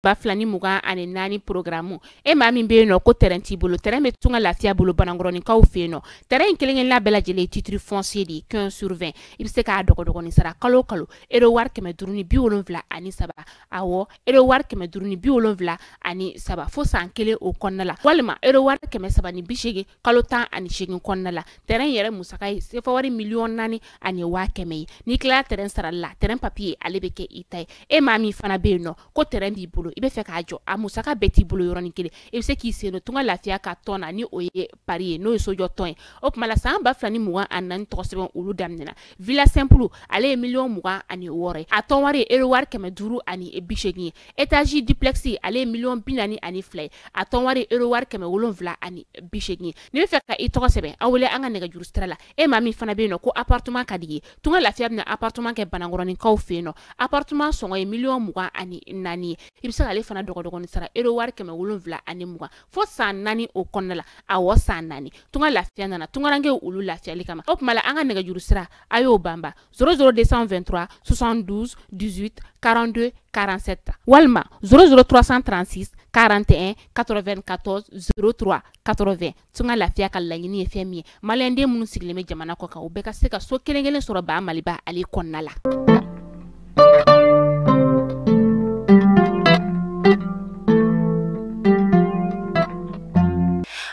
ba filani mugan ani nani programme e ma min be no ko terrain ti bolo terrain be tunga lafiya bolo banangoroni kaw fe no terrain kelen la bela jele titre foncier di 15/20 ibe se ka dogo ni sara kalo edo war keme duruni bi wolonvla ani saba awo edo war keme duruni bi wolonvla ani saba fo san kele o konnala walma edo war keme saba ni bishege kalo tan ani shegin konnala terrain yere musakai se fo wari million nani ani wa keme ni kla terrain sara la terrain papier alebeke itay e ma mi fana be no ko terrain bi bolo ibe fe ka jo amusaka beti bolo yoroni kele ibe se ki se no tunga lafiya ka tona ni oye parie no so jo ton op mala san ba flani mugan anan to sebon ulu damnena villa simple ale million mugan ani wore aton wari ero war keme duru ani bishegi etage duplexi ale million binani ani flay aton wari ero war keme wolonvla ani bishegi ni fe ka ito sebe awle anga nega juru strala e mami fana be no ko appartement kadigi tunga lafiya na appartement ke banangoroni kaw fe no appartement songo e million mugan ani nani ibisa ale fana dogo ni sara ero war keme wolonvla ani mugan fo san nani o konnala awo san nani tunga lafiya nana tunga range ulu lafiya likama op mala anga nega juru stra ayo bamba 00223 72 18 42 47 walma 00336 41 94 03 80 tunga lafiya ka lagini femi malende munu sigleme jamana ko ka ubeka seka so kelengelen soro ba maliba ali konnala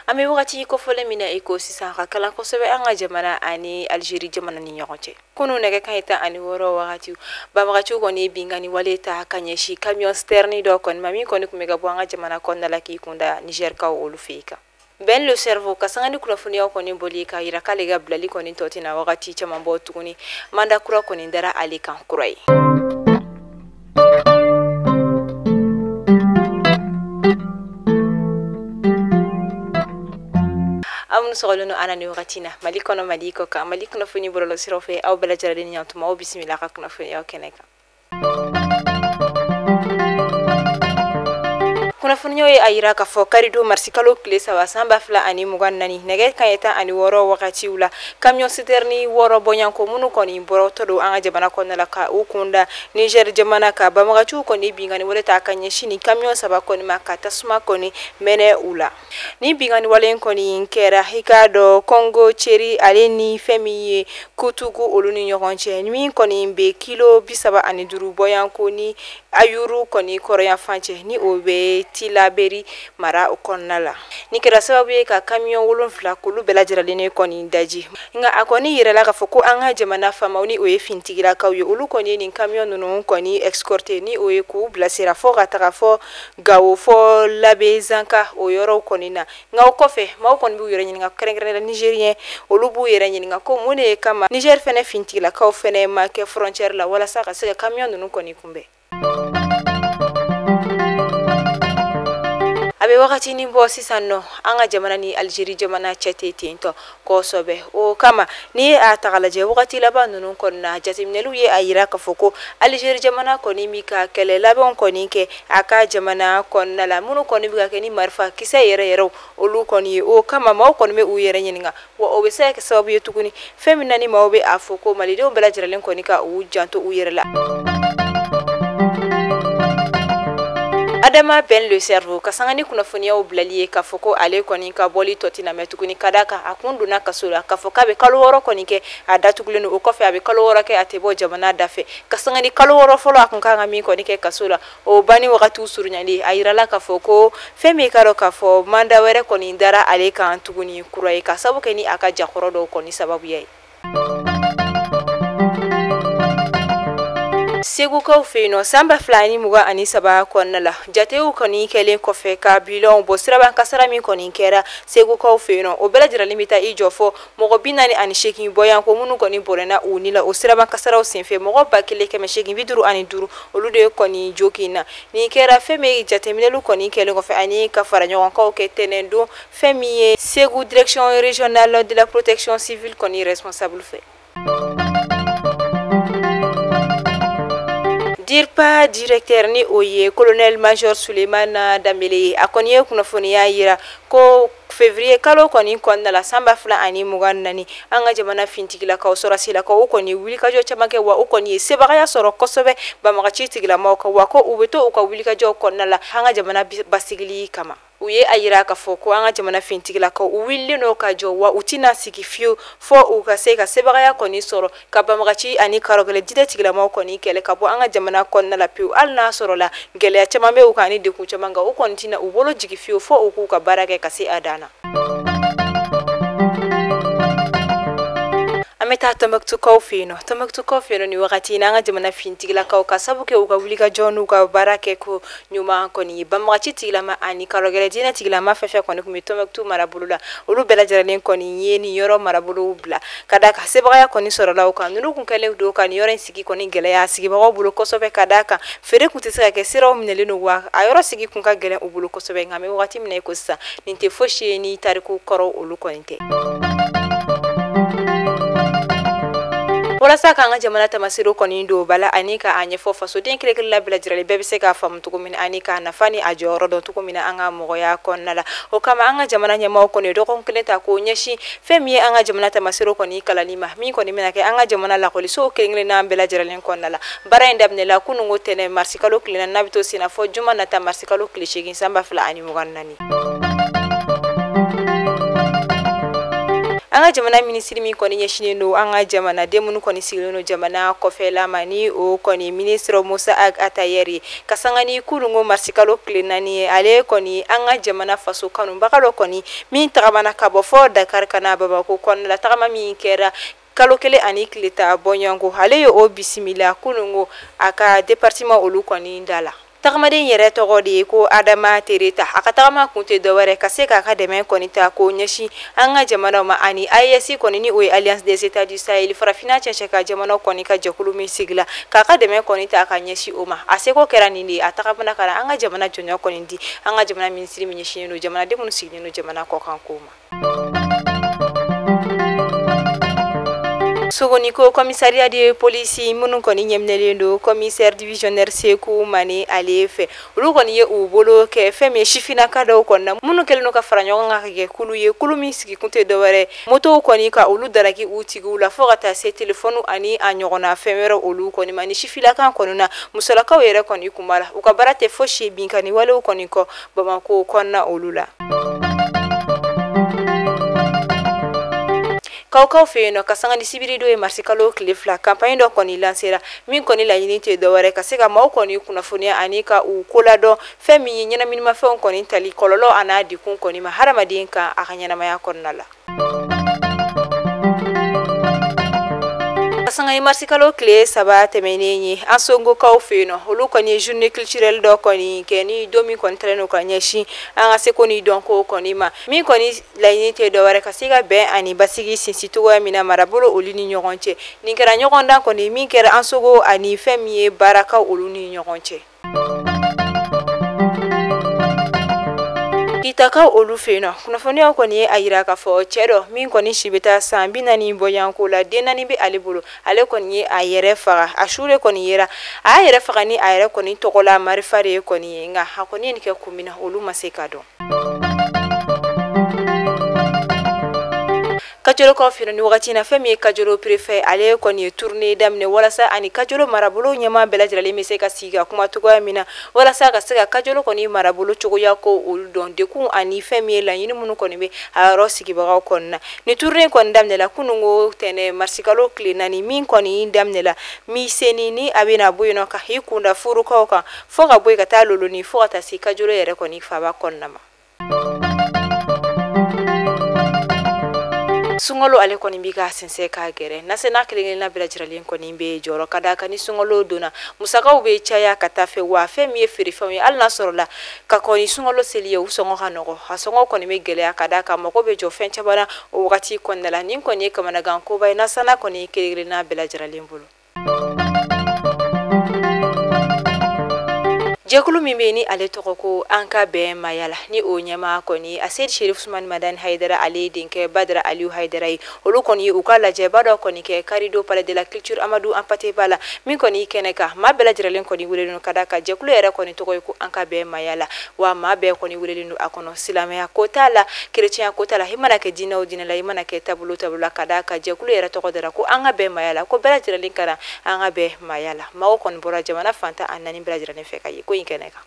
ami wakati ko fole mina iko sisa kala ko sebe anga jamana ani Algerie jamana ni nyokoche kunu nege kaita ani woro wakati ba wakati ko ni bingani waleta kanyeshi camion sterni do kon mami ko ni kumega bwanga jamana kon na laki kunda Niger ka olufika ben le cerveau kasangani kuna funia ko ni bolika ira kale ga blali ko ni totina wakati chama mbo tukuni manda kura ko ni ndara ali kan kurai amun sogolunu anani wakatina maliko ka malikono funi borolo sirofe aw bela jaradini nyantuma o bismillah ka kuna funi keneka kuna funi yoy ayira ka fo karido marsikalo klesa wa samba fla ani mugan nani nege kayeta ani woro wakati ula camion citerni woro bonyanko munu koni boro todo anga jabana konnala ka ukunda Niger jamana ka bamagachu koni bingani wala ta kanye shini camion saba koni makata suma koni mene ula ni bingani wala koni nkera hikado Congo cheri aleni femiye kutugu oluni nyokonche ni koni be kilo bisaba ani duru boyanko ni ayuru koni koroya fanche ni obe tilaberi mara ukonnala ni kira sababu ka camion wolon fla kulu bela jiralene koni daji nga akoni yirela ka foko anga jamana famauni oye fintigira ka yo ulu koni ni camion no koni escorter ni oye ku blasera fo gata fo gawo fo labe zanka oyoro koni na nga kofe ma koni bu yire nga krengre Nigerien ulu bu yire nga ko mune kama Niger fene fintigira ka fene ma ke frontière la wala saka se camion no koni kumbe abe wakati ni bosi sanno anga jamana ni Algerie jamana chete tinto ko sobe o kama ni atagalaje wakati laba nunu konna jatimnelu ye ayira ka foko Algerie jamana koni mika kele labon koni ke aka jamana konna la munu koni bika ke ni marfa kisa yere olu koni o kama ma koni me u yere nyinga wo obese ke sababu yetukuni femina ni mawbe afoko malido bela jiralen koni ka u janto u yere la adama ben le cerveau kasangani kuna funia oblaliye ka foko ale koni ka boli totina metukuni kadaka akundu na kasula ka foka be kalworo koni ke adatugulenu o kofe abe kalworo ke atebo jamana dafe kasangani kalworo folo akunka ngami koni ke kasula o bani wakati usurunyandi ayirala ka foko femi karo ka fo manda were koni ndara ale ka antuguni kurai ka sabu ke ni aka jakoro do koni sababu yai segu ko feno samba flani muga ani saba konnala jateu koni kele ko fe ka bilon bo siraba kasara mi koni kera segu ko feno o bela jira limita i jofo mogo binani ani shekin boyan ko munu koni borena unila o siraba kasara o senfe mogo bakile ke me shekin biduru ani duru olude koni jokina ni kera feme jateminelu koni kele ko fe ani ka faranyo ko ke tenendo femiye segu direction régionale de la protection civile koni responsable fe dirpa directeur ni oye colonel major Suleiman Dambele akonye kuna foni ya yira ko février kalo kɔni kɔnɔna la san 2024 an ka jamana fintigilakaw sɔrɔsilakaw u kɔni wulikajɔ caman kɛ wa u kɔni ye sebagaya sɔrɔ kosɛbɛ banbagaci tigilamaw kan wa ko u bɛ to u ka wulikajɔ kɔnɔna la an ka jamana basigili kama. U ye a yira k'a fɔ ko an ka jamana fintigilakaw u wililen n'o ka jɔ wa u tɛna sigi fiyewu fɔ u ka se ka sebagaya kɔni sɔrɔ ka banbagaci ani karɔgɛlɛ dide tigilamaw kɔni kɛlɛ ka bɔ an ka jamana kɔnɔna la pewu hali n'a sɔrɔ la gɛlɛya caman bɛ u kan ani degun caman kan u kɔni tɛna u bolo jigi fiyewu fɔ u k'u ka baara kɛ ka se a dan na. An bɛ taa Tɔnbukutukaw fɛ yen nɔ Tɔnbukutukaw fɛ yen nɔ ni wagati in na an ka jamana fintigilakaw ka sabu kɛ u ka wulikajɔ n'u ka baara kɛ ko ɲuman kɔni ye banbagaci tigilama ani karɔgɛlɛ diinɛ tigilama fɛn fɛn kɔni tun bɛ Tɔnbukutu marabolo la olu bɛɛ lajɛlen kɔni ye nin yɔrɔ marabolow bila ka da kan sebagaya kɔni sɔrɔla u kan ninnu kun kɛlen don ka nin yɔrɔ in sigi kɔni gɛlɛya sigibagaw bolo kosɛbɛ ka da kan feere kun tɛ se ka kɛ siraw minɛlen don wa a yɔrɔ sigi kun ka gɛlɛn u bolo kosɛbɛ nka an bɛ wagati min na i ko sisan nin tɛ fosi ye ni tariku kɔrɔ olu kɔni tɛ. Walasa k'an ka jamana tamasiro kɔni don bala ani ka a ɲɛfɔ fasoden kelen la bɛɛ lajɛlen bɛɛ bɛ se k'a faamu cogo min ani k'a nafa ni a jɔyɔrɔ dɔn cogo min na an ka mɔgɔya kɔnɔna la o kama an ka jamana ɲɛmaaw kɔni dɔgɔkun kelen ta k'o ɲɛsin fɛn min ye an ka jamana tamasiro kɔni kalanni ma min kɔni bɛna kɛ an ka jamana lakɔlisow kelen n'an bɛɛ lajɛlen kɔnɔna la baara in daminɛla kununko tɛnɛ marisi kalo tile n'a bɛ to sen na fɔ juma nata marisi kalo tile 8 san 2024. An ka jamana minisiri min kɔni ɲɛsinen don an ka jamana den minnu kɔni sigilen don jamana kɔfɛla ma ni o kɔni minisiri Musa Atayɛri ka sanga ni kununko marisi kalo tile 4 ye ale kɔni an ka jamana faso kanubaga dɔ kɔni min tagamana ka bɔ fɔ Dakar ka na Bamako kɔnɔna la tagama min kɛra kalo kelen ani tile ta bɔɲɔgɔnko ale ye o bisimila kununko a ka département olu kɔni da la. Tagamaden yɛrɛ tɔgɔ de ye ko Adama Tereta a ka tagama kun tɛ dɔwɛrɛ ka se k'a ka dɛmɛ kɔni ta k'o ɲɛsin an ka jamanaw ma ani AES kɔni ni o ye Alliance des États du Sahel farafinna cɛncɛn ka jamanaw kɔni ka jɛkulu min sigila k'a ka dɛmɛ kɔni ta ka ɲɛsin o ma a seko kɛra nin de ye a tagamana ka na an ka jamana jɔnya kɔni di an ka jamana minisiri min ɲɛsinnen don jamanaden minnu sigilen don jamana kɔkan ko ma. Sogoniko commissariat de police minnu kɔni ɲɛminɛlen don commissaire divisionnaire Seku Mane ale fɛ olu kɔni ye u bolo kɛ fɛn min ye sifinnaka dɔw kɔnɔna minnu kɛlen don ka fara ɲɔgɔn kan ka kɛ kulu ye kulu min sigi kun tɛ dɔwɛrɛ motow kɔni ka olu daraki u tigiw la fɔ ka taa se telefɔni ani a ɲɔgɔnna fɛn wɛrɛ olu kɔni ma ni sifinnaka kɔni na musolakaw yɛrɛ kɔni kun b'a la u ka baara tɛ fosi ye binkani walew kɔni kɔ Bamako kɔnɔna olu la. Kawkaw fɛ yen nɔ ka sanga ni sibiri dɔ ye marisi kalo tile 2 campagne dɔ kɔni lancera min kɔni laɲini tɛ dɔwɛrɛ ka se ka maaw kɔni kunnafoniya ani ka u koladɔn fɛn min ye ɲɛnaminimafɛnw kɔni tali kɔlɔlɔ a n'a dekun kɔni ma hadamaden kan a ka ɲɛnamaya kɔnɔna la. Sanga ye marisi kalo tile 3 tɛmɛnen ye an songokaw fɛ yen nɔ olu kɔni ye journée culturelle dɔ kɔni kɛ ni don min kɔni tɛrɛn ka ɲɛsin an ka seko ni dɔnko kɔni ma min kɔni laɲini tɛ dɔwɛrɛ ka se ka bɛn ani basigi sinsin cogoya min na marabolo olu ni ɲɔgɔn cɛ nin kɛra ɲɔgɔndan kɔni min kɛra an sogo ani fɛn min ye baarakaw olu ni ɲɔgɔn cɛ. Kitakaw olu fɛ yen nɔ kunnafoniyaw kɔni ye a yira k'a fɔ cɛ dɔ min kɔni si bɛ taa san 40 bɔɲɔgɔnko la den 4 bɛ ale bolo ale kɔni ye a yɛrɛ faga a sure kɔni yera a y'a yɛrɛ faga ni a yɛrɛ kɔni tɔgɔla marifa de ye kɔni ye nka a kɔni ye nin kɛ kun min na olu ma se ka dɔn. Kajolokaw fɛ yen ni wagati na fɛn min ye Kajolo préfet ale kɔni ye tournée daminɛ walasa ani Kajolo marabolo ɲɛmaa bɛɛ lajɛlen bɛ se ka sigi ka kuma cogoya min na walasa ka se ka Kajolo kɔni marabolo cogoya ko olu dɔn dekun ani fɛn min ye laɲini minnu kɔni bɛ a yɔrɔ sigibagaw kɔni na ni tournée kɔni daminɛla kununko tɛnɛ marisi kalo tile 4 min kɔni daminɛla miseni ni a bɛna bɔ yen nɔ ka i kunda furukaw kan fɔ ka bɔ yen ka taa loloni fɔ ka taa se Kajolo yɛrɛ kɔni faaba kɔnɔna ma. Sungalo ale kɔni bi ka sensɛ ka gɛrɛ nasena kelen-kelenna bɛɛ lajɛlen kɔni bɛ jɔrɔ ka da kan ni sungalo donna musakaw bɛ caya ka taa fɛ wa fɛn min ye feerefɛnw ye hali n'a sɔrɔ la ka kɔni sungalo seli ye u sɔngɔ ka nɔgɔ a sɔngɔ kɔni bɛ gɛlɛya ka da kan mɔgɔ bɛ jɔ fɛn caman na o wagati kɔnɔna la nin kɔni ye kamanagan koba ye nasana kɔni ye kelen-kelenna bɛɛ lajɛlen bolo. jɛkulu min bɛ ni ale tɔgɔ ko an ka bɛn mayala ni o ɲɛmaa kɔni Ased Sherif Usman Madani Haidara ale denkɛ Badara Aliyu Haidara ye olu kɔni ye u ka lajɛba dɔ kɔni kɛ Karido Palais de la Culture Amadou Hampâté Bâ min kɔni kɛnɛ kan maa bɛɛ lajɛlen kɔni welelen ka da ka jɛkulu yɛrɛ kɔni tɔgɔ ye ko an ka bɛn mayala wa maa bɛɛ kɔni welelen don a kɔnɔ silamɛya ko t'a la chrétien ko t'a la i mana kɛ diinɛ o diinɛ la i mana kɛ taabolo la ka da ka jɛkulu yɛrɛ tɔgɔ dara ko an ka bɛn mayala ko bɛɛ lajɛlen ka na an ka bɛn mayala maaw kɔni bɔra jamana fantan a naani bɛɛ lajɛlen fɛ ka ye ko in kɛnɛ kan.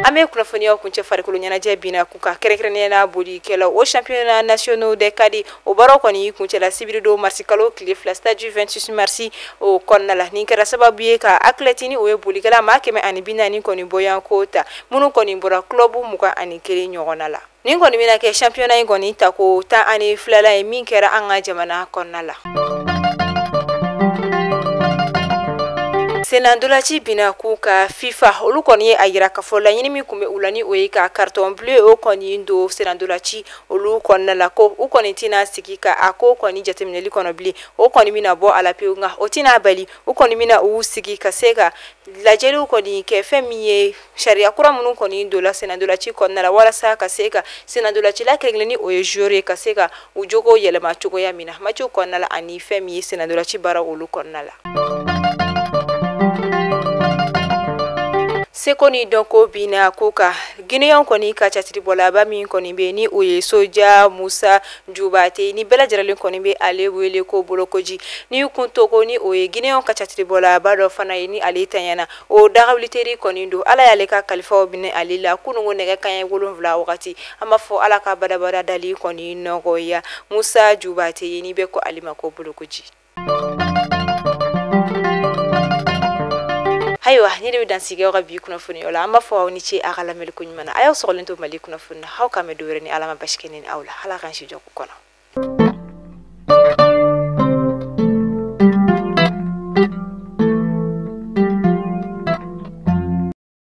Ame kunnafoniyaw kuncɛ farikolo ɲɛnajɛ bina ku ka kɛrɛnkɛrɛnnenya bolikɛlaw o championnat nationaux de kadi o baaraw kɔni kuncɛla sibirido marsi kalo tile 2 stade du 26 mars o kɔnɔna la nin kɛra sababu ye ka athlète o ye bolikɛla maa 140 kɔni bɔyanko ta minnu kɔni bɔra club 21 ɲɔgɔnna la nin kɔni bɛna kɛ championnat in kɔni ta ko 12 la ye min kɛra an ka jamana kɔnɔna la. Senandolaci bina ku ka FIFA olu kɔni ye a yira ka fɔ laɲini min kun bɛ u la ni o ye ka carton bleu o kɔni do Senandolaci olu kɔnɔna la ko u kɔni tɛna sigi ka a ko kɔni jateminɛli kɔnɔ bilen o kɔni bɛna bɔ a la pewu nka o tɛna bali u kɔni bɛna u sigi ka se ka lajɛliw kɔni kɛ fɛn min ye sariya kura minnu kɔni do la Senandolaci kɔnɔna la walasa ka se ka Senandolaci la kelen ni o ye joueur ye ka se ka u jogo yɛlɛma cogoya min na match kɔnɔna la ani fɛn min ye Senandolaci baara olu kɔnɔna la. Seko ni dɔnko bina ko ka Guinéen kɔni ka catiribɔlaba min kɔni bɛ ni o ye Soja Musa Jubate ni bɛɛ lajɛlen kɔni bɛ ale wele ko Bolokoji ni kun to ko ni o ye Guinéen ka catiribɔlaba dɔ fana ye ni ale tanyana o dagawuliteri kɔni do ala y'ale ka kalifaw minɛ ale la kunungo nɛgɛ kanɲɛ 7 wagati an b'a fɔ ala ka badabada dali kɔni nɔgɔya Musa Jubate ye ni bɛ ko ale ma ko Bolokoji. Ayiwa ni de bɛ dansigɛ ka bi kunnafoni la an b'a fɔ aw ni ce a ka lamɛnni ko ɲuman na a y'aw sɔgɔlen to Mali kunnafoni na aw ka mɛn dɔwɛrɛ ni ala ma basi kɛ ni aw la ala k'an si jɔ ko kɔnɔ.